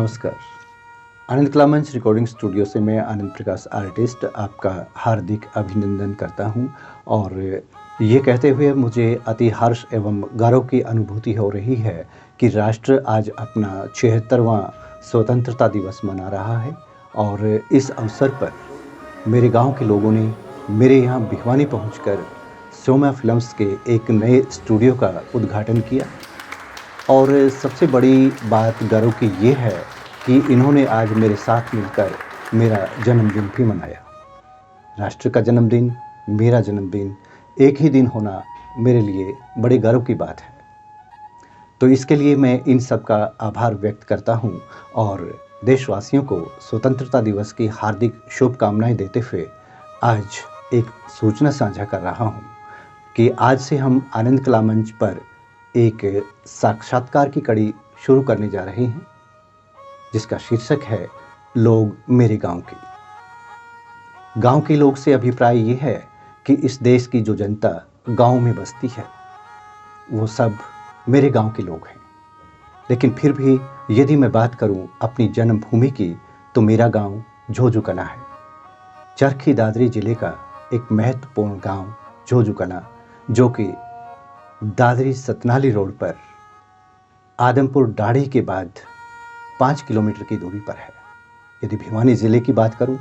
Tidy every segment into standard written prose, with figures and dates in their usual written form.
नमस्कार। आनंद कला मंच रिकॉर्डिंग स्टूडियो से मैं आनंद प्रकाश आर्टिस्ट आपका हार्दिक अभिनंदन करता हूं और ये कहते हुए मुझे अति हर्ष एवं गौरव की अनुभूति हो रही है कि राष्ट्र आज अपना 76वां स्वतंत्रता दिवस मना रहा है और इस अवसर पर मेरे गांव के लोगों ने मेरे यहां भिवानी पहुंचकर सोमा फिल्म्स के एक नए स्टूडियो का उद्घाटन किया। और सबसे बड़ी बात गर्व की ये है कि इन्होंने आज मेरे साथ मिलकर मेरा जन्मदिन भी मनाया। राष्ट्र का जन्मदिन, मेरा जन्मदिन एक ही दिन होना मेरे लिए बड़े गर्व की बात है। तो इसके लिए मैं इन सब का आभार व्यक्त करता हूँ और देशवासियों को स्वतंत्रता दिवस की हार्दिक शुभकामनाएं देते हुए आज एक सूचना साझा कर रहा हूँ कि आज से हम आनंद कला मंच पर एक साक्षात्कार की कड़ी शुरू करने जा रहे हैं जिसका शीर्षक है लोग मेरे गांव के। गांव के लोग से अभिप्राय ये है कि इस देश की जो जनता गांव में बसती है वो सब मेरे गांव के लोग हैं। लेकिन फिर भी यदि मैं बात करूं अपनी जन्मभूमि की तो मेरा गांव झोझुकना है। चरखी दादरी जिले का एक महत्वपूर्ण गांव झोझुकना जो कि दादरी सतनाली रोड पर आदमपुर डाड़ी के बाद 5 किलोमीटर की दूरी पर है। यदि भिवानी ज़िले की बात करूं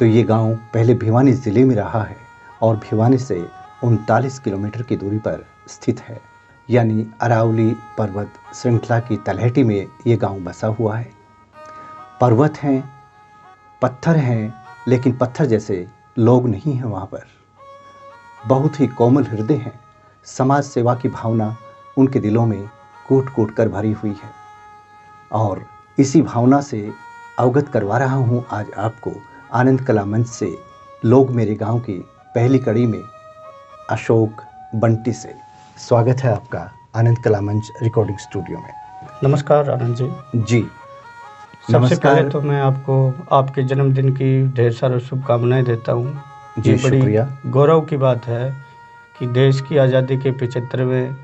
तो ये गांव पहले भिवानी ज़िले में रहा है और भिवानी से 39 किलोमीटर की दूरी पर स्थित है, यानी अरावली पर्वत श्रृंखला की तलहटी में ये गांव बसा हुआ है। पर्वत हैं, पत्थर हैं, लेकिन पत्थर जैसे लोग नहीं हैं वहाँ पर। बहुत ही कोमल हृदय हैं। समाज सेवा की भावना उनके दिलों में कूट कूट कर भरी हुई है और इसी भावना से अवगत करवा रहा हूँ आज आपको आनंद कला मंच से लोग मेरे गांव की पहली कड़ी में अशोक बंटी से। स्वागत है आपका आनंद कला मंच रिकॉर्डिंग स्टूडियो में। नमस्कार आनंद जी। जी सबसे पहले तो मैं आपको आपके जन्मदिन की ढेर सारी शुभकामनाएं देता हूँ। जी शुक्रिया। गौरव की बात है कि देश की आज़ादी के 75वें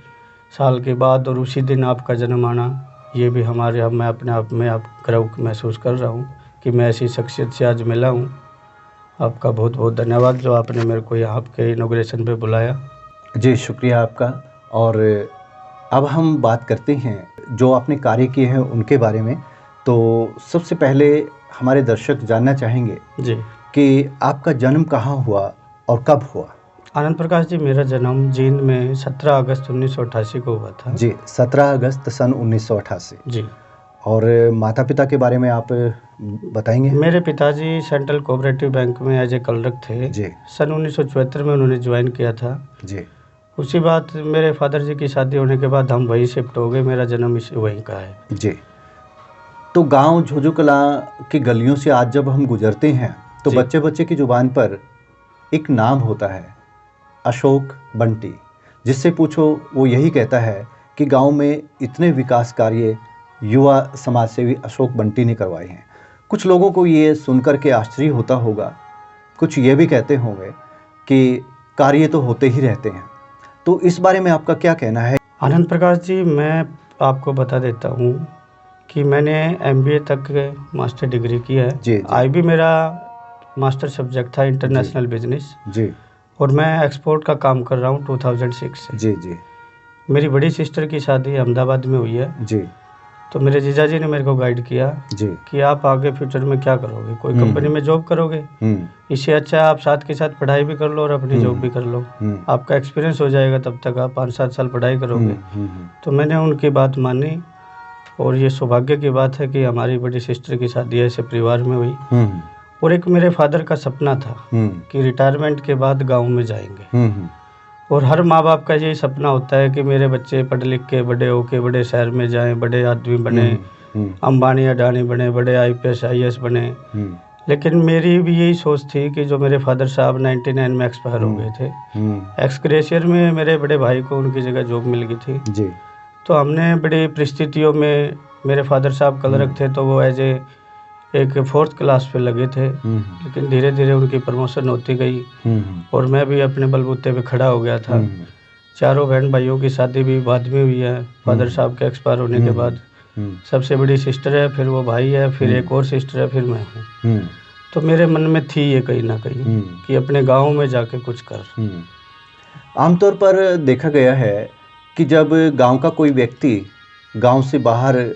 साल के बाद और उसी दिन आपका जन्म आना, ये भी मैं अपने आप में आप गर्व महसूस कर रहा हूँ कि मैं ऐसी शख्सियत से आज मिला हूँ। आपका बहुत बहुत धन्यवाद जो आपने मेरे को यहाँ आपके इनॉग्रेशन पे बुलाया। जी शुक्रिया आपका। और अब हम बात करते हैं जो आपने कार्य किए हैं उनके बारे में। तो सबसे पहले हमारे दर्शक जानना चाहेंगे जी कि आपका जन्म कहाँ हुआ और कब हुआ? आनंद प्रकाश जी, मेरा जन्म जींद में 17 अगस्त 1988 को हुआ था। जी 17 अगस्त सन 1988। जी। और माता पिता के बारे में आप बताएंगे? मेरे पिताजी सेंट्रल कोऑपरेटिव बैंक में एज ए क्लर्क थे। जी। सन 1974 में उन्होंने ज्वाइन किया था। जी। उसी बात मेरे फादर जी की शादी होने के बाद हम वहीं शिफ्ट हो गए। मेरा जन्म वहीं का है। जी। तो गांव झोझुकला की गलियों से आज जब हम गुजरते हैं तो बच्चे बच्चे की जुबान पर एक नाम होता है अशोक बंटी। जिससे पूछो वो यही कहता है कि गांव में इतने विकास कार्य युवा समाज सेवी अशोक बंटी ने करवाए हैं। कुछ लोगों को ये सुनकर के आश्चर्य होता होगा, कुछ ये भी कहते होंगे कि कार्य तो होते ही रहते हैं। तो इस बारे में आपका क्या कहना है? आनंद प्रकाश जी, मैं आपको बता देता हूँ कि मैंने MBA तक मास्टर डिग्री की है। जी। IB मेरा मास्टर सब्जेक्ट था इंटरनेशनल बिजनेस। जी। और मैं एक्सपोर्ट का काम कर रहा हूँ 2006 से। जी। जी। मेरी बड़ी सिस्टर की शादी अहमदाबाद में हुई है। जी। तो मेरे जीजा जी ने मेरे को गाइड किया जी कि आप आगे फ्यूचर में क्या करोगे, कोई कंपनी में जॉब करोगे, इससे अच्छा आप साथ के साथ पढ़ाई भी कर लो और अपनी जॉब भी कर लो। आपका एक्सपीरियंस हो जाएगा, तब तक आप 5-7 साल पढ़ाई करोगे। तो मैंने उनकी बात मानी और ये सौभाग्य की बात है कि हमारी बड़ी सिस्टर की शादी ऐसे परिवार में हुई। और एक मेरे फादर का सपना था कि रिटायरमेंट के बाद गाँव में जाएंगे। और हर माँ बाप का यही सपना होता है कि मेरे बच्चे पढ़ लिख के बड़े होके बड़े शहर में जाएं, बड़े आदमी बने, अंबानी अडानी बने, बड़े IPS IAS बने। लेकिन मेरी भी यही सोच थी कि जो मेरे फादर साहब 99 में एक्सपायर हो गए थे, एक्स ग्रेशियर में मेरे बड़े भाई को उनकी जगह जॉब मिल गई थी। जी। तो हमने बड़ी परिस्थितियों में, मेरे फादर साहब क्लर्क थे तो वो एज एक 4th क्लास पे लगे थे। लेकिन धीरे धीरे उनकी प्रमोशन होती गई और मैं भी अपने बलबूते पे खड़ा हो गया था। चारों बहन भाइयों की शादी भी बाद में हुई है फादर साहब के एक्सपायर होने के बाद। सबसे बड़ी सिस्टर है, फिर वो भाई है, फिर एक और सिस्टर है, फिर मैं हूँ। तो मेरे मन में थी ये कहीं ना कहीं कि अपने गांव में जाके कुछ कर। आमतौर पर देखा गया है कि जब गांव का कोई व्यक्ति गांव से बाहर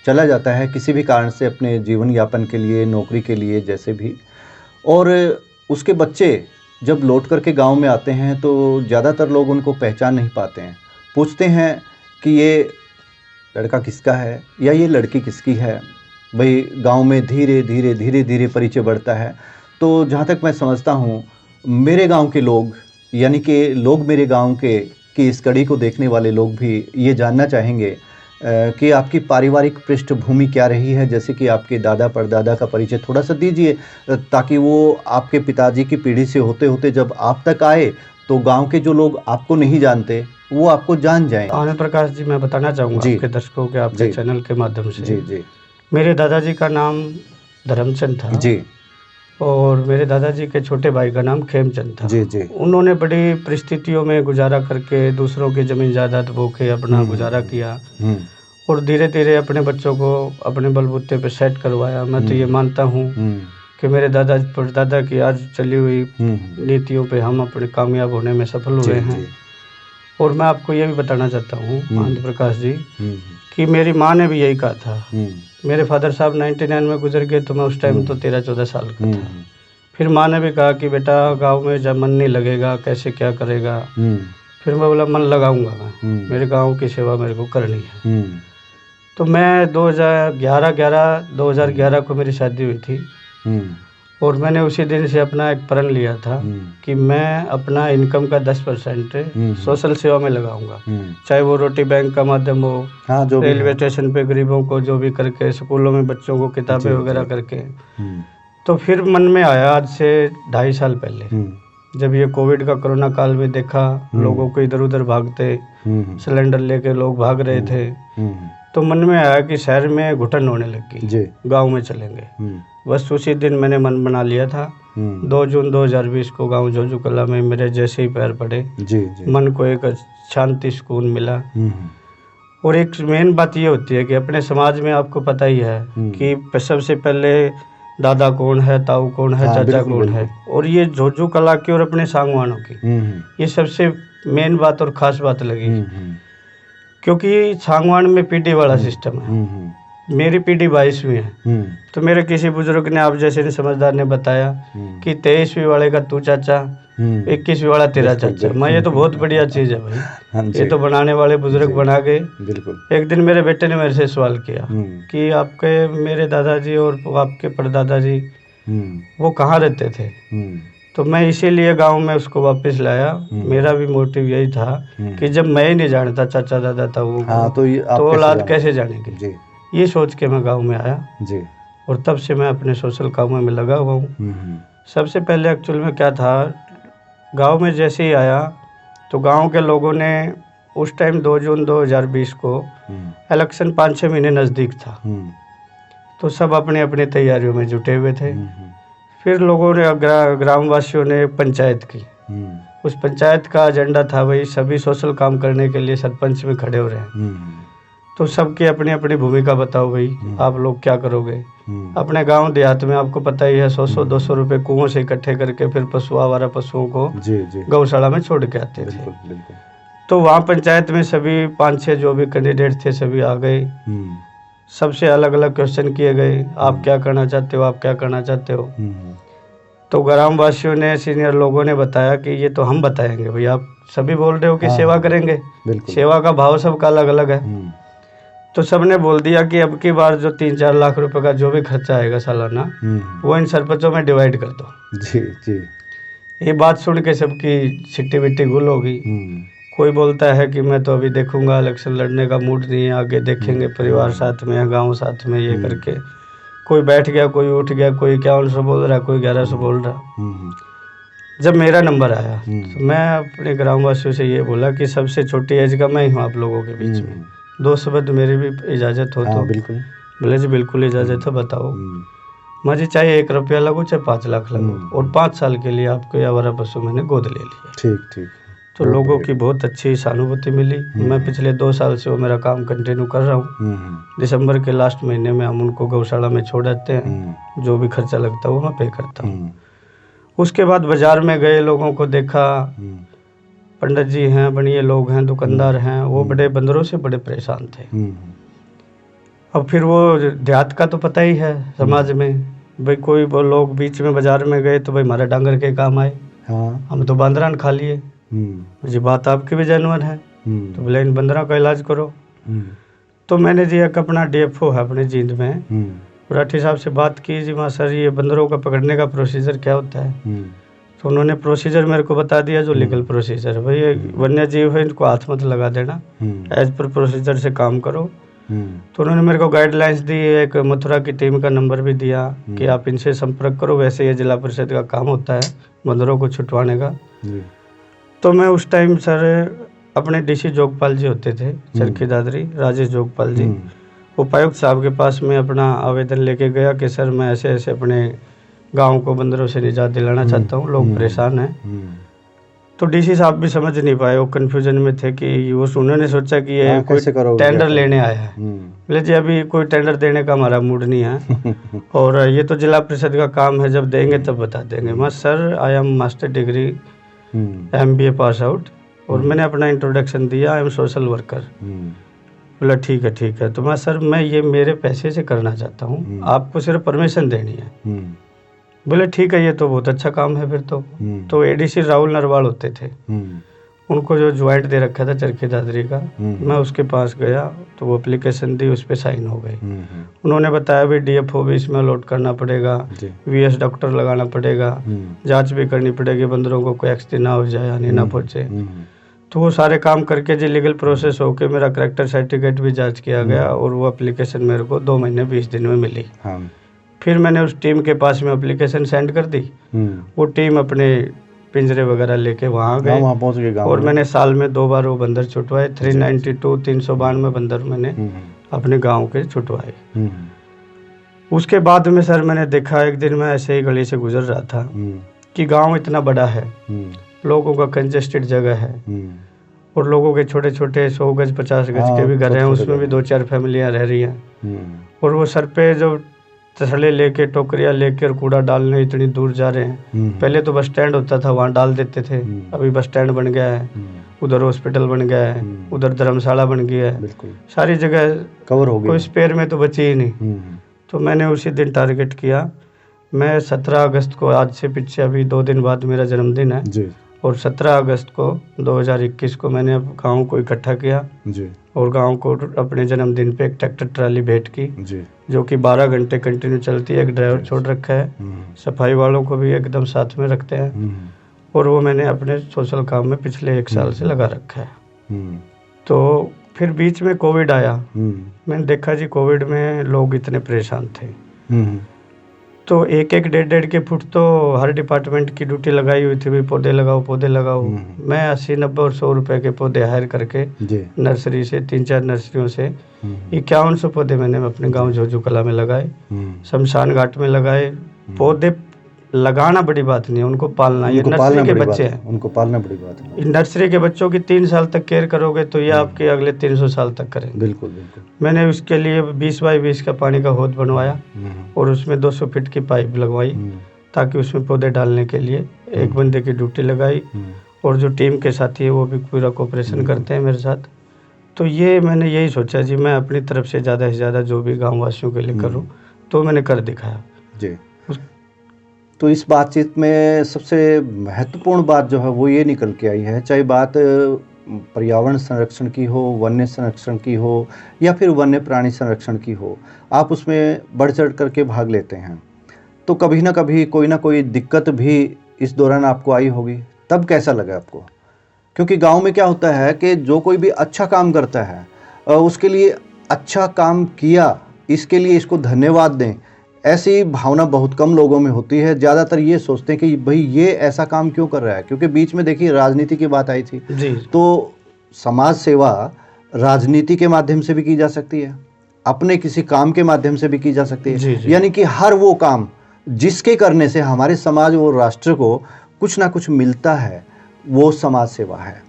चला जाता है किसी भी कारण से, अपने जीवन यापन के लिए, नौकरी के लिए, जैसे भी, और उसके बच्चे जब लौट करके गांव में आते हैं तो ज़्यादातर लोग उनको पहचान नहीं पाते हैं। पूछते हैं कि ये लड़का किसका है या ये लड़की किसकी है। भाई गांव में धीरे धीरे धीरे धीरे परिचय बढ़ता है। तो जहाँ तक मैं समझता हूँ, मेरे गांव के लोग, यानी कि लोग मेरे गांव के कि इस कड़ी को देखने वाले लोग भी ये जानना चाहेंगे कि आपकी पारिवारिक पृष्ठभूमि क्या रही है। जैसे कि आपके दादा परदादा का परिचय थोड़ा सा दीजिए, ताकि वो आपके पिताजी की पीढ़ी से होते होते जब आप तक आए तो गांव के जो लोग आपको नहीं जानते वो आपको जान जाएं। आनंद प्रकाश जी, मैं बताना चाहूँगा आपके दर्शकों के, आपके चैनल के माध्यम से। जी। मेरे दादाजी का नाम धर्मचंद था जी, और मेरे दादाजी के छोटे भाई का नाम खेमचंद था। जी। उन्होंने बड़ी परिस्थितियों में गुजारा करके दूसरों की ज़मीन जायदाद बोके अपना गुजारा किया और धीरे धीरे अपने बच्चों को अपने बलबूते पे सेट करवाया। मैं तो ये मानता हूँ कि मेरे दादा परदादा की आज चली हुई नीतियों पे हम अपने कामयाब होने में सफल हुए हैं। और मैं आपको ये भी बताना चाहता हूँ आनंद प्रकाश जी कि मेरी माँ ने भी यही कहा था। मेरे फादर साहब 99 में गुजर गए तो मैं उस टाइम तो 13-14 साल का था। फिर माँ ने भी कहा कि बेटा गांव में जब मन नहीं लगेगा कैसे क्या करेगा। फिर मैं बोला मन लगाऊंगा मैं, मेरे गांव की सेवा मेरे को करनी है। तो मैं 2011 को मेरी शादी हुई थी और मैंने उसी दिन से अपना एक प्रण लिया था कि मैं अपना इनकम का 10% सोशल सेवा में लगाऊंगा, चाहे वो रोटी बैंक का माध्यम हो, रेलवे स्टेशन पे गरीबों को जो भी करके, स्कूलों में बच्चों को किताबें वगैरह करके। तो फिर मन में आया आज से 2.5 साल पहले, जब ये कोविड का कोरोना काल में देखा लोगों को इधर उधर भागते, सिलेंडर लेके लोग भाग रहे थे, तो मन में आया कि शहर में घुटन होने लगी, गांव में चलेंगे। बस उसी दिन मैंने मन बना लिया था। 2 जून 2020 को गांव जोजू कला में मेरे जैसे ही पैर पड़े, मन को एक शांति सुकून मिला। और एक मेन बात ये होती है कि अपने समाज में आपको पता ही है कि सबसे पहले दादा कौन है, ताऊ कौन है, चाचा कौन है, और ये जोजू कला की और अपने सांगवानों की ये सबसे मेन बात और ख़ास बात लगी, क्योंकि सांगवान में पीढ़ी वाला सिस्टम है। मेरी पीढ़ी 22वीं है। तो मेरे किसी बुजुर्ग ने, आप जैसे समझदार ने बताया कि 23वीं वाले का तू चाचा, 21वीं वाला तेरा चाचा। मैं ये तो बहुत बढ़िया चीज़ है भाई, ये तो बनाने वाले बुजुर्ग बना गए। एक दिन मेरे बेटे ने मेरे से सवाल किया कि आपके मेरे दादाजी और आपके परदादाजी वो कहाँ रहते थे। तो मैं इसीलिए गांव में उसको वापस लाया। मेरा भी मोटिव यही था कि जब मैं ही नहीं जानता चाचा दादा था वो, तो औलाद कैसे जानेंगे। ये सोच के मैं गांव में आया और तब से मैं अपने सोशल कामों में लगा हुआ हूँ। सबसे पहले एक्चुअल में क्या था, गांव में जैसे ही आया तो गांव के लोगों ने उस टाइम 2 जून 2020 को इलेक्शन 5-6 महीने नज़दीक था, तो सब अपने अपने तैयारियों में जुटे हुए थे। फिर लोगों ने ग्रामवासियों ने पंचायत की। उस पंचायत का एजेंडा था भाई सभी सोशल काम करने के लिए सरपंच में खड़े हो रहे हैं, तो सबकी अपनी अपनी भूमिका बताओ भाई आप लोग क्या करोगे। अपने गांव देहात में आपको पता ही है 100-200 रुपए कुओं से इकट्ठे करके फिर आवारा पशुओं को गौशाला में छोड़ के आते थे। तो वहाँ पंचायत में सभी 5-6 जो भी कैंडिडेट थे सभी आ गए। सबसे अलग अलग क्वेश्चन किए गए, आप क्या करना चाहते हो, आप क्या करना चाहते हो। तो ग्रामवासियों ने, सीनियर लोगों ने बताया कि ये तो हम बताएंगे भाई, आप सभी बोल रहे हो कि सेवा करेंगे, सेवा का भाव सबका अलग अलग है। तो सबने बोल दिया कि अब की बार जो 3-4 लाख रुपए का जो भी खर्चा आएगा सालाना वो इन सरपंचों में डिवाइड कर दो। ये बात सुन के सबकी सिट्टी बिट्टी गुल हो गई। कोई बोलता है कि मैं तो अभी देखूंगा, इलेक्शन लड़ने का मूड नहीं है, आगे देखेंगे, परिवार साथ में है, गांव साथ में, ये करके कोई बैठ गया, कोई उठ गया, कोई 5100 बोल रहा, कोई 1100 बोल रहा। जब मेरा नंबर आया तो मैं अपने ग्रामवासियों से ये बोला कि सबसे छोटी एज का मैं ही हूँ आप लोगों के बीच में, 2 शब्द मेरी भी इजाज़त हो तो। बिल्कुल। बोले जी बिल्कुल इजाज़त है, बताओ। मुझे चाहे 1 रुपया लगो चाहे 5 लाख लगो, और 5 साल के लिए आपको आवारा पशु मैंने गोद ले लिया। ठीक। तो लोगों की बहुत अच्छी सहानुभूति मिली। मैं पिछले 2 साल से वो मेरा काम कंटिन्यू कर रहा हूँ। दिसंबर के लास्ट महीने में हम उनको गौशाला में छोड़ देते हैं, जो भी खर्चा लगता है वो मैं पे करता हूँ। उसके बाद बाजार में गए, लोगों को देखा, पंडित जी हैं, बढ़िया लोग हैं, दुकानदार हैं, वो बड़े बंदरों से बड़े परेशान थे। अब फिर वो देहात का तो पता ही है समाज में, भाई कोई वो लोग बीच में बाजार में गए तो भाई हमारे डांगर के काम आए। हाँ। हम तो बंदरान खा लिए। जी बात आपकी भी जानवर है, तो बोले इन बंदरों का इलाज करो। तो मैंने जी एक अपना DFO है अपने जींद में, राठी साहब से बात की, जी मां सर ये बंदरों का पकड़ने का प्रोसीजर क्या होता है। तो उन्होंने प्रोसीजर मेरे को बता दिया, जो लीगल प्रोसीजर है, भाई वन्य जीव है, इनको हाथ मत लगा देना, एज पर प्रोसीजर से काम करो। तो उन्होंने मेरे को गाइडलाइंस दी, एक मथुरा की टीम का नंबर भी दिया कि आप इनसे संपर्क करो, वैसे ये जिला परिषद का काम होता है बंदरों को छुटवाने का। तो मैं उस टाइम सर अपने DC जोगपाल जी होते थे, चरखी दादरी राजेश जोगपाल जी, उपायुक्त साहब के पास में अपना आवेदन लेके गया कि सर मैं ऐसे ऐसे अपने गांव को बंदरों से निजात दिलाना चाहता हूँ, लोग परेशान हैं। तो DC साहब भी समझ नहीं पाए, वो कन्फ्यूजन में थे कि वो उन्होंने सोचा कि ये कोई टेंडर लेने आया है। बोले जी अभी कोई टेंडर देने का हमारा मूड नहीं है और ये तो जिला परिषद का काम है, जब देंगे तब बता देंगे। मैं sir I am master degree MBA pass out, और मैंने अपना इंट्रोडक्शन दिया, आई एम सोशल वर्कर। बोला ठीक है। तो मैं सर मैं ये मेरे पैसे से करना चाहता हूँ, आपको सिर्फ परमिशन देनी है। बोले ठीक है, ये तो बहुत अच्छा काम है फिर तो ADC राहुल नरवाल होते थे, उनको जो ज्वाइंट दे रखा था चरखी दादरी का, मैं उसके पास गया तो वो एप्लीकेशन दी, उस पर साइन हो गई। उन्होंने बताया भी DFO भी इसमें लोड करना पड़ेगा, VS डॉक्टर लगाना पड़ेगा, जांच भी करनी पड़ेगी, बंदरों को कोई एक्सीडेंट ना हो जाए, हानि ना पहुंचे। तो वो सारे काम करके जी लीगल प्रोसेस होके मेरा करेक्टर सर्टिफिकेट भी जांच किया गया, और वो एप्लीकेशन मेरे को 2 महीने 20 दिन में मिली। फिर मैंने उस टीम के पास में एप्लीकेशन सेंड कर दी, वो टीम अपने पिंजरे वगैरह लेके वहाँ गए, वहाँ पहुँच गए और मैंने साल में 2 बार वो बंदर छुटवाए। 392 बंदर मैंने अपने गांव के छुटवाए। उसके बाद में सर मैंने देखा, एक दिन मैं ऐसे ही गली से गुजर रहा था कि गांव इतना बड़ा है, लोगों का कंजेस्टेड जगह है, और लोगों के छोटे छोटे 100 गज 50 गज के भी घर हैं, उसमें भी 2-4 फैमिलियाँ रह रही हैं, और वो सर पे जो तसले लेके टोकरियाँ लेके और कूड़ा डालने इतनी दूर जा रहे हैं। पहले तो बस स्टैंड होता था, वहाँ डाल देते थे, अभी बस स्टैंड बन गया है, उधर हॉस्पिटल बन गया है, उधर धर्मशाला बन गया है, सारी जगह कवर हो गई, कोई स्पेयर में तो बची ही नहीं। तो मैंने उसी दिन टारगेट किया, मैं 17 अगस्त को, आज से पीछे अभी 2 दिन बाद मेरा जन्मदिन है जी। और 17 अगस्त को 2021 को मैंने गाँव को इकट्ठा किया जी। और गांव को अपने जन्मदिन पे एक ट्रैक्टर ट्राली भेंट की जी। जो कि 12 घंटे कंटिन्यू चलती है, एक ड्राइवर छोड़ रखा है, सफाई वालों को भी एकदम साथ में रखते हैं, और वो मैंने अपने सोशल काम में पिछले 1 साल से लगा रखा है। तो फिर बीच में कोविड आया, मैंने देखा जी कोविड में लोग इतने परेशान थे, तो 1-1, 1.5 के फुट तो हर डिपार्टमेंट की ड्यूटी लगाई हुई थी, भी पौधे लगाओ। मैं 80-90 और 100 रुपए के पौधे हायर करके नर्सरी से 3-4 नर्सरियों से 5100 पौधे मैंने अपने गांव झोजू कला में लगाए, शमशान घाट में लगाए। पौधे लगाना बड़ी बात नहीं है, उनको पालना, ये नर्सरी के बच्चे हैं, उनको पालना बड़ी बात है। नर्सरी के बच्चों की 3 साल तक केयर करोगे तो ये आपके अगले 300 साल तक करेंगे। बिल्कुल। मैंने उसके लिए 20 बाई 20 का पानी का हौद बनवाया और उसमें 200 फीट की पाइप लगवाई, ताकि उसमें पौधे डालने के लिए एक बंदे की ड्यूटी लगाई, और जो टीम के साथी है वो भी पूरा कोऑपरेशन करते हैं मेरे साथ। तो ये मैंने यही सोचा जी, मैं अपनी तरफ से ज़्यादा से ज़्यादा जो भी गाँव वासियों के लिए करूँ, तो मैंने कर दिखाया जी। तो इस बातचीत में सबसे महत्वपूर्ण बात जो है वो ये निकल के आई है, चाहे बात पर्यावरण संरक्षण की हो, वन्य संरक्षण की हो, या फिर वन्य प्राणी संरक्षण की हो, आप उसमें बढ़ चढ़ करके भाग लेते हैं। तो कभी ना कभी कोई ना कोई दिक्कत भी इस दौरान आपको आई होगी, तब कैसा लगा आपको? क्योंकि गांव में क्या होता है कि जो कोई भी अच्छा काम करता है उसके लिए अच्छा काम किया, इसके लिए इसको धन्यवाद दें, ऐसी भावना बहुत कम लोगों में होती है। ज़्यादातर ये सोचते हैं कि भाई ये ऐसा काम क्यों कर रहा है, क्योंकि बीच में देखिए राजनीति की बात आई थी जी। तो समाज सेवा राजनीति के माध्यम से भी की जा सकती है, अपने किसी काम के माध्यम से भी की जा सकती है जी। यानी कि हर वो काम जिसके करने से हमारे समाज और राष्ट्र को कुछ ना कुछ मिलता है, वो समाज सेवा है।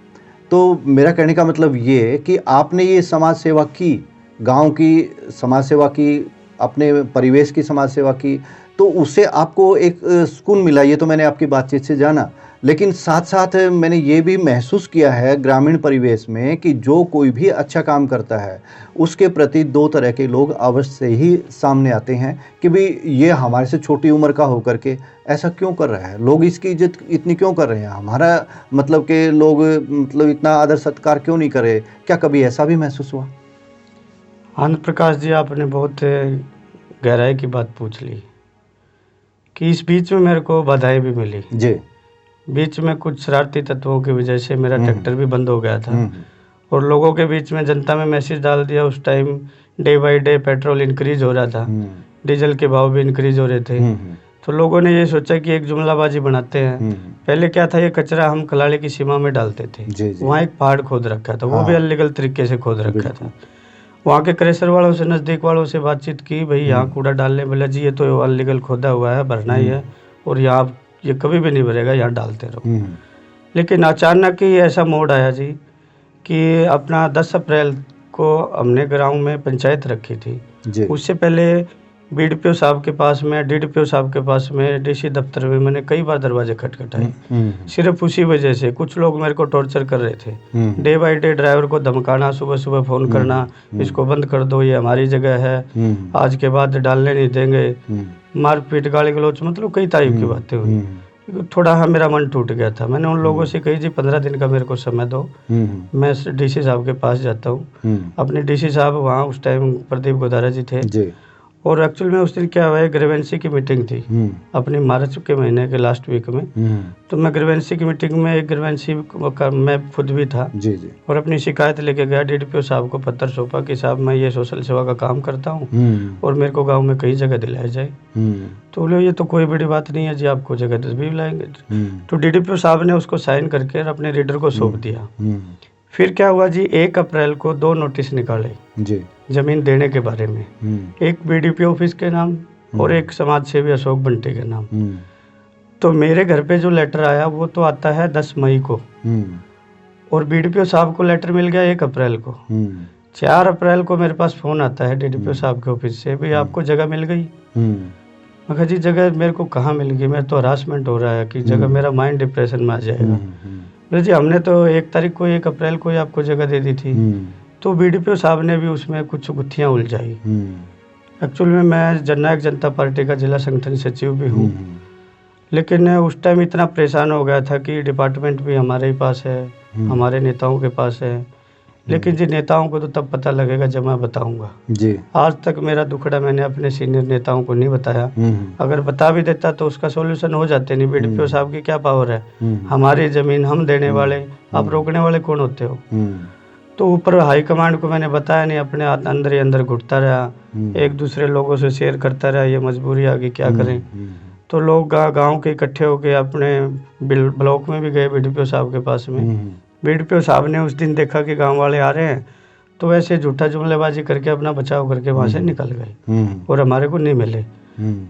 तो मेरा कहने का मतलब ये है कि आपने ये समाज सेवा की, गांव की समाज सेवा की, अपने परिवेश की समाज सेवा की, तो उससे आपको एक सुकून मिला, ये तो मैंने आपकी बातचीत से जाना। लेकिन साथ साथ मैंने ये भी महसूस किया है ग्रामीण परिवेश में कि जो कोई भी अच्छा काम करता है उसके प्रति दो तरह के लोग अवश्य ही सामने आते हैं कि भाई ये हमारे से छोटी उम्र का होकर के ऐसा क्यों कर रहा है, लोग इसकी इज्जत इतनी क्यों कर रहे हैं, हमारा मतलब कि लोग मतलब इतना आदर सत्कार क्यों नहीं कर रहे। क्या कभी ऐसा भी महसूस हुआ? आनंद प्रकाश जी, आपने बहुत गहराई की बात पूछ ली कि इस बीच में मेरे को बाधाएं भी मिली जी। बीच में कुछ शरारती तत्वों की वजह से मेरा ट्रैक्टर भी बंद हो गया था हम्म, और लोगों के बीच में जनता में मैसेज डाल दिया। उस time day by day petrol increase हो रहा था, डीजल के भाव भी इंक्रीज हो रहे थे। तो लोगों ने ये सोचा कि एक जुमलाबाजी बनाते हैं। पहले क्या था, ये कचरा हम कलाड़ी की सीमा में डालते थे। जी, जी। वहाँ एक पहाड़ खोद रखा था, वो हाँ। भी अनलीगल तरीके से खोद रखा था। वहाँ के क्रेशर वालों से, नज़दीक वालों से बातचीत की, भाई यहाँ कूड़ा डालने, बोला जी ये तो अनलीगल खोदा हुआ है, भरना ही है और यहाँ ये कभी भी नहीं भरेगा, यहाँ डालते रहो। लेकिन अचानक ही ऐसा मोड़ आया जी कि अपना 10 अप्रैल को हमने गाँव में पंचायत रखी थी। जी। उससे पहले बीडीपीओ साहब के पास में, डीडीपीओ साहब के पास में, डीसी दफ्तर में मैंने कई बार दरवाजे खटखटाए। सिर्फ उसी वजह से कुछ लोग मेरे को टॉर्चर कर रहे थे। डे बाय डे ड्राइवर को धमकाना, सुबह सुबह फ़ोन करना, इसको बंद कर दो, ये हमारी जगह है, आज के बाद डालने नहीं देंगे, मारपीट, गाली गलौच, मतलब कई टाइप की बातें हुई। थोड़ा मेरा मन टूट गया था। मैंने उन लोगों से कही जी 15 दिन का मेरे को समय दो, मैं डीसी साहब के पास जाता हूँ। अपने डीसी साहब वहाँ उस टाइम प्रदीप गोदारा जी थे जी। और एक्चुअल में उस दिन क्या हुआ है, ग्रीवेंसी की मीटिंग थी अपनी मार्च के महीने के लास्ट वीक में। तो मैं ग्रीवेंसी की मीटिंग में, एक ग्रीवेंसी का मैं खुद भी था जी, जी। और अपनी शिकायत लेके गया, डीडीपीओ साहब को पत्र सौंपा कि साहब मैं ये सोशल सेवा का काम करता हूँ और मेरे को गांव में कई जगह दिलाया जाए। तो बोले ये तो कोई बड़ी बात नहीं है जी, आपको जगह भी लाएंगे। तो डीडीपीओ साहब ने उसको साइन करके अपने रीडर को सौंप दिया। फिर क्या हुआ जी, 1 अप्रैल को 2 नोटिस निकाले जी। जमीन देने के बारे में, एक बीडीपीओ ऑफिस के नाम और एक समाज सेवी अशोक बंटी के नाम। तो मेरे घर पे जो लेटर आया वो तो आता है 10 मई को और बीडीपीओ साहब को लेटर मिल गया 1 अप्रैल को। 4 अप्रैल को मेरे पास फ़ोन आता है डीडीपीओ साहब के ऑफिस से, भाई आपको जगह मिल गई। मैं कहा जी जगह मेरे को कहाँ मिल गई, मेरा तो हरासमेंट हो रहा है कि जगह, मेरा माइंड डिप्रेशन में आ जाएगा। बोले जी हमने तो 1 तारीख को 1 अप्रैल को ही आपको जगह दे दी थी। तो बीडीपीओ साहब ने भी उसमें कुछ गुत्थियाँ उलझाई। एक्चुअल में मैं जननायक जनता पार्टी का जिला संगठन सचिव भी हूँ, लेकिन उस टाइम इतना परेशान हो गया था कि डिपार्टमेंट भी हमारे ही पास है, हमारे नेताओं के पास है। लेकिन जी नेताओं को तो तब पता लगेगा जब मैं बताऊंगा जी। आज तक मेरा दुखड़ा मैंने अपने सीनियर नेताओं को नहीं बताया। अगर बता भी देता तो उसका सॉल्यूशन हो जाते नहीं। बीडीपीओ साहब की क्या पावर है, हमारी जमीन हम देने वाले, आप रोकने वाले कौन होते हो। तो ऊपर हाईकमांड को मैंने बताया नहीं, अपने अंदर ही अंदर घुटता रहा, एक दूसरे लोगों से शेयर करता रहा, ये मजबूरी आ गई क्या करें। तो लोग गांव के इकट्ठे होके अपने ब्लॉक में भी गए बीडीपीओ साहब के पास में। बीडीपीओ साहब ने उस दिन देखा कि गांव वाले आ रहे हैं तो वैसे झूठा जुमलेबाजी करके अपना बचाव करके वहाँ से निकल गए और हमारे को नहीं मिले।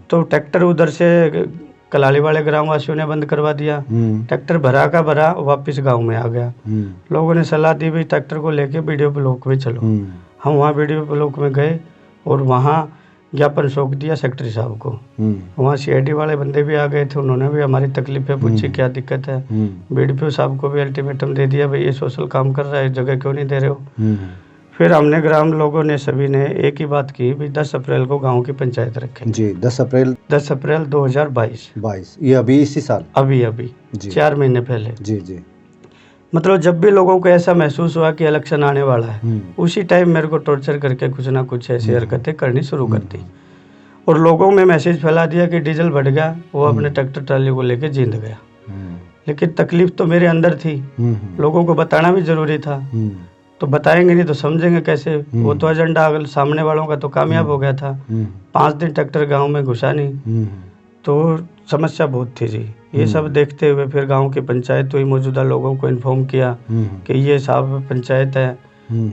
तो ट्रैक्टर उधर से कलाली वाले ग्रामवासियों ने बंद करवा दिया। ट्रैक्टर भरा का भरा वापस गांव में आ गया। लोगों ने सलाह दी भाई ट्रैक्टर को लेके बीडीओ ब्लॉक में चलो। हम वहाँ बीडीओ ब्लॉक में गए और वहाँ ज्ञापन सौंप दिया सेक्रेटरी साहब को। वहाँ सीआईडी वाले बंदे भी आ गए थे, उन्होंने भी हमारी तकलीफें पूछी क्या दिक्कत है। बीडीपीओ साहब को भी अल्टीमेटम दे दिया भाई ये सोशल काम कर रहा है, जगह क्यों नहीं दे रहे हो। फिर हमने ग्राम लोगों ने सभी ने एक ही बात की भी 10 अप्रैल को गांव की पंचायत रखेंगे जी। 10 अप्रैल 2022 ये अभी इसी साल अभी 4 महीने पहले जी। मतलब जब भी लोगों को ऐसा महसूस हुआ कि इलेक्शन आने वाला है उसी टाइम मेरे को टॉर्चर करके कुछ ना कुछ ऐसी हरकतें करनी शुरू कर दी और लोगों में मैसेज फैला दिया कि डीजल बढ़ गया, वो अपने ट्रैक्टर ट्राली को लेके जींद गया। लेकिन तकलीफ तो मेरे अंदर थी, लोगों को बताना भी जरूरी था। तो बताएंगे नहीं तो समझेंगे कैसे। वो तो एजेंडा अगर सामने वालों का तो कामयाब हो गया था। 5 दिन ट्रैक्टर गाँव में घुसा नहीं, तो समस्या बहुत थी जी। ये सब देखते हुए फिर गांव की पंचायत हुई, मौजूदा लोगों को इन्फॉर्म किया कि ये साहब पंचायत है।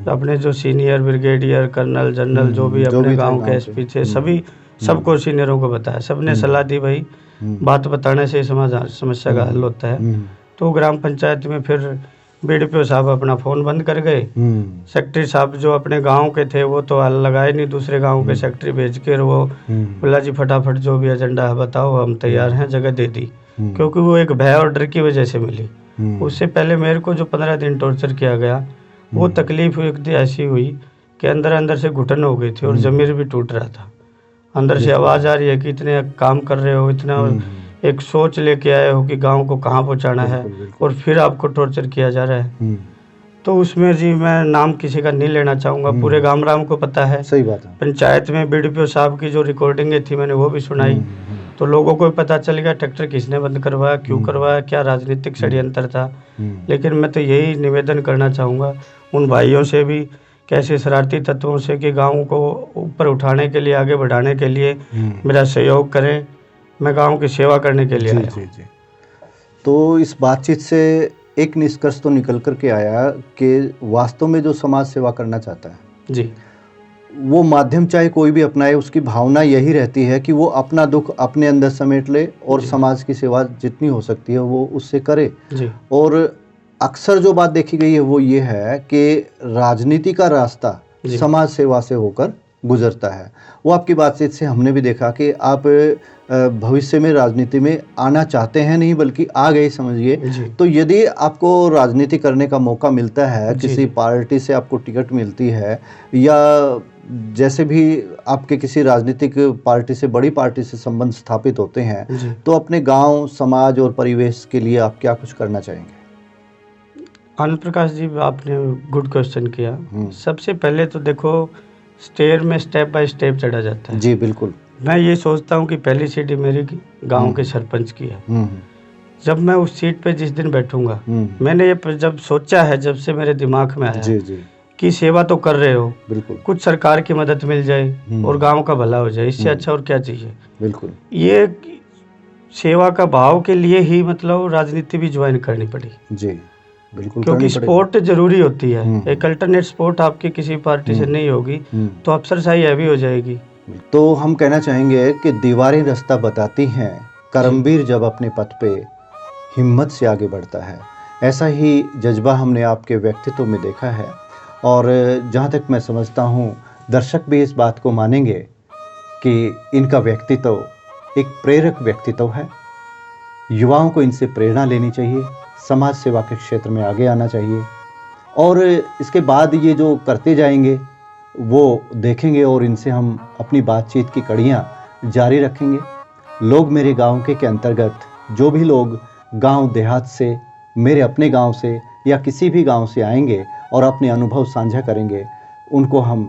अपने जो सीनियर ब्रिगेडियर कर्नल जनरल जो भी अपने गांव के एसपी थे सभी सबको सीनियरों को बताया। सबने सलाह दी भाई बात बताने से समस्या का हल होता है। तो ग्राम पंचायत में फिर बीडीपीओ साहब अपना फ़ोन बंद कर गए। सेक्रेटरी साहब जो अपने गांव के थे वो तो हल लगाए नहीं, दूसरे गांव के सेक्रेटरी भेज के वो बोला जी फटाफट जो भी एजेंडा है बताओ, हम तैयार हैं, जगह दे दी। क्योंकि वो एक भय और डर की वजह से मिली। उससे पहले मेरे को जो 15 दिन टॉर्चर किया गया, वो तकलीफ एक दिन ऐसी हुई कि अंदर अंदर से घुटन हो गई थी और ज़मीर भी टूट रहा था। अंदर से आवाज़ आ रही है कि इतने काम कर रहे हो, इतना एक सोच लेके आए हो कि गांव को कहाँ पहुँचाना है, और फिर आपको टॉर्चर किया जा रहा है। तो उसमें जी मैं नाम किसी का नहीं लेना चाहूँगा, पूरे गांव राम को पता है। सही बात है। पंचायत में बीडीपीओ साहब की जो रिकॉर्डिंगें थी मैंने वो भी सुनाई, तो लोगों को भी पता चल गया ट्रैक्टर किसने बंद करवाया, क्यों करवाया, क्या राजनीतिक षड्यंत्र था। लेकिन मैं तो यही निवेदन करना चाहूँगा उन भाइयों से भी, कैसे शरारती तत्वों से, कि गाँव को ऊपर उठाने के लिए, आगे बढ़ाने के लिए मेरा सहयोग करें। मैं गांव की सेवा करने के लिए आया हूं। तो इस बातचीत से एक निष्कर्ष तो निकल कर के आया कि वास्तव में जो समाज सेवा करना चाहता है जी, वो माध्यम चाहे कोई भी अपनाए, उसकी भावना यही रहती है कि वो अपना दुख अपने अंदर समेट ले और समाज की सेवा जितनी हो सकती है वो उससे करे जी। और अक्सर जो बात देखी गई है वो ये है कि राजनीति का रास्ता समाज सेवा से होकर गुजरता है। वो आपकी बातचीत से हमने भी देखा कि आप भविष्य में राजनीति में आना चाहते हैं, नहीं बल्कि आ गए समझिए। तो यदि आपको राजनीति करने का मौका मिलता है, किसी पार्टी से आपको टिकट मिलती है, या जैसे भी आपके किसी राजनीतिक पार्टी से, बड़ी पार्टी से संबंध स्थापित होते हैं, तो अपने गांव, समाज और परिवेश के लिए आप क्या कुछ करना चाहेंगे? आनंद प्रकाश जी, आपने गुड क्वेश्चन किया। सबसे पहले तो देखो, स्टेयर में स्टेप बाय स्टेप चढ़ा जाता है। जी बिल्कुल। मैं ये सोचता हूँ कि पहली सीट मेरी गांव के सरपंच की है। जब मैं उस सीट पे जिस दिन बैठूंगा, मैंने ये जब सोचा है, जब से मेरे दिमाग में आया कि सेवा तो कर रहे हो, बिल्कुल, कुछ सरकार की मदद मिल जाए और गांव का भला हो जाए, इससे अच्छा और क्या चाहिए। बिल्कुल, ये सेवा का भाव के लिए ही मतलब राजनीति भी ज्वाइन करनी पड़ी। जी बिल्कुल, क्योंकि स्पोर्ट जरूरी होती है। एक अल्टरनेट स्पोर्ट आपकी किसी पार्टी से नहीं होगी तो अफसरशाही हैवी हो जाएगी। तो हम कहना चाहेंगे कि दीवारें रास्ता बताती हैं, करमवीर जब अपने पथ पे हिम्मत से आगे बढ़ता है। ऐसा ही जज्बा हमने आपके व्यक्तित्व में देखा है और जहाँ तक मैं समझता हूँ दर्शक भी इस बात को मानेंगे कि इनका व्यक्तित्व एक प्रेरक व्यक्तित्व है। युवाओं को इनसे प्रेरणा लेनी चाहिए, समाज सेवा के क्षेत्र में आगे आना चाहिए और इसके बाद ये जो करते जाएंगे वो देखेंगे और इनसे हम अपनी बातचीत की कड़ियाँ जारी रखेंगे। लोग मेरे गांव के अंतर्गत जो भी लोग गांव देहात से, मेरे अपने गांव से या किसी भी गांव से आएंगे और अपने अनुभव साझा करेंगे, उनको हम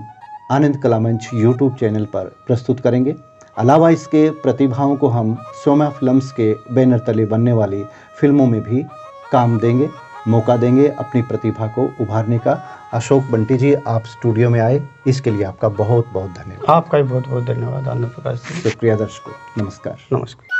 आनंद कला मंच यूट्यूब चैनल पर प्रस्तुत करेंगे। अलावा इसके प्रतिभाओं को हम सोमा फिल्म्स के बैनर तले बनने वाली फिल्मों में भी काम देंगे, मौका देंगे अपनी प्रतिभा को उभारने का। अशोक बंटी जी, आप स्टूडियो में आए, इसके लिए आपका बहुत बहुत धन्यवाद। आपका भी बहुत बहुत धन्यवाद आनंद प्रकाश जी। शुक्रिया दर्शकों, नमस्कार। नमस्कार।